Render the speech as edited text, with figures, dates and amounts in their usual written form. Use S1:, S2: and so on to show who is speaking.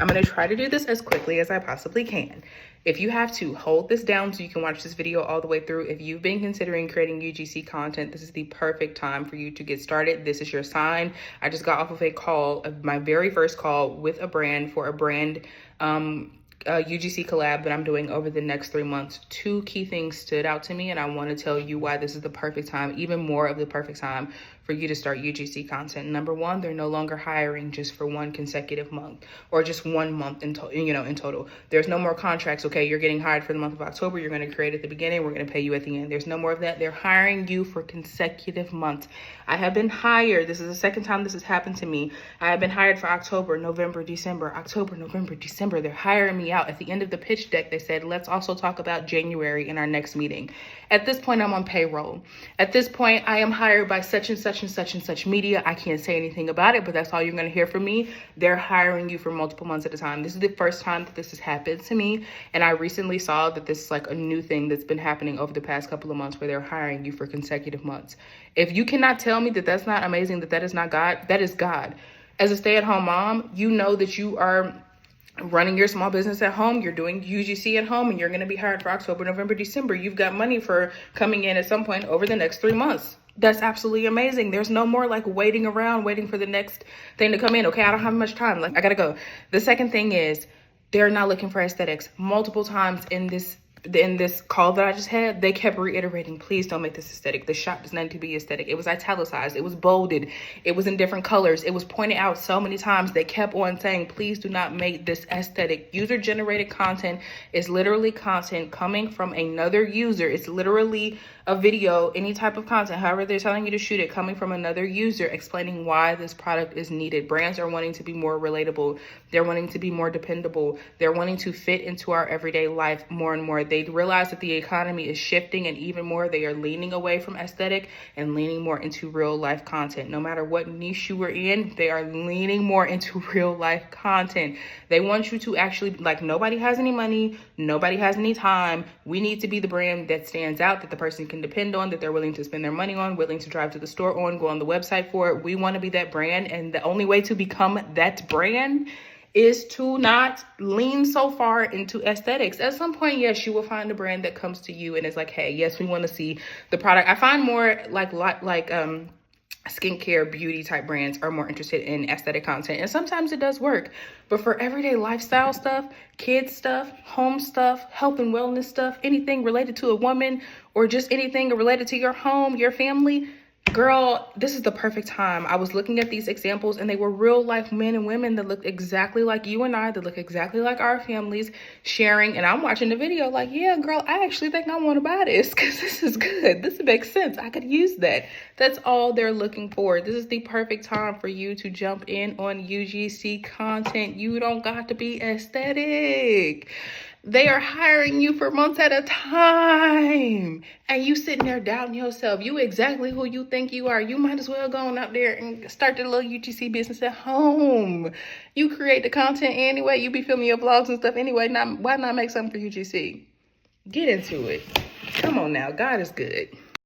S1: I'm going to try to do this as quickly as I possibly can. If you have to, hold this down so you can watch this video all the way through. If you've been considering creating UGC content, this is the perfect time for you to get started. This is your sign. I just got off of a call, my very first call with a brand for a brand UGC collab that I'm doing over the next 3 months. 2 key things stood out to me, and I want to tell you why this is the perfect time, even more of the perfect time for you to start UGC content. Number one, they're no longer hiring just for 1 consecutive month or just 1 month in total. There's no more contracts. Okay, you're getting hired for the month of October. You're going to create at the beginning. We're going to pay you at the end. There's no more of that. They're hiring you for consecutive months. I have been hired. This is the second time this has happened to me. I have been hired for October, November, December, October, November, December. They're hiring me out. At the end of the pitch deck, they said, let's also talk about January in our next meeting. At this point, I'm on payroll. At this point, I am hired by such and such and such and such media. I can't say anything about it, but that's all you're going to hear from me. They're hiring you for multiple months at a time. This is the first time that this has happened to me. And I recently saw that this is like a new thing that's been happening over the past couple of months where they're hiring you for consecutive months. If you cannot tell me that that's not amazing, that is not God, that is God. As a stay-at-home mom, you know that you are running your small business at home, you're doing UGC at home, and you're going to be hired for October, November, December. You've got money for coming in at some point over the next 3 months. That's absolutely amazing. There's no more like waiting around, waiting for the next thing to come in. Okay, I don't have much time. Like, I gotta go. The second thing is they're not looking for aesthetics. Multiple times in this call that I just had, they kept reiterating, please don't make this aesthetic. The shop does not need to be aesthetic. It was italicized. It was bolded. It was in different colors. It was pointed out so many times. They kept on saying, please do not make this aesthetic. User-generated content is literally content coming from another user. It's literally a video, any type of content, however they're telling you to shoot it, coming from another user explaining why this product is needed. Brands are wanting to be more relatable. They're wanting to be more dependable. They're wanting to fit into our everyday life more and more. They realize that the economy is shifting, and even more, they are leaning away from aesthetic and leaning more into real life content. No matter what niche you are in, they are leaning more into real life content. They want you to actually, like, nobody has any money, nobody has any time. We need to be the brand that stands out, that the person can depend on, that they're willing to spend their money on, willing to drive to the store on, go on the website for it. We want to be that brand, and the only way to become that brand is to not lean so far into aesthetics. At some point, yes, you will find a brand that comes to you and is like, hey, yes, we want to see the product. I find more like skincare, beauty type brands are more interested in aesthetic content, and sometimes it does work. But for everyday lifestyle stuff, kids stuff, home stuff, health and wellness stuff, anything related to a woman or just anything related to your home, your family, girl, this is the perfect time. I was looking at these examples, and they were real life men and women that look exactly like you and I, that look exactly like our families, sharing. And I'm watching the video like, yeah, girl, I actually think I want to buy this because this is good. This makes sense. I could use that. That's all they're looking for. This is the perfect time for you to jump in on UGC content. You don't got to be aesthetic. They are hiring you for months at a time, and you sitting there doubting yourself. You exactly who you think you are. You might as well go on out there and start the little UGC business at home. You create the content anyway. You be filming your vlogs and stuff anyway. Why not make something for UGC? Get into it. Come on now. God is good.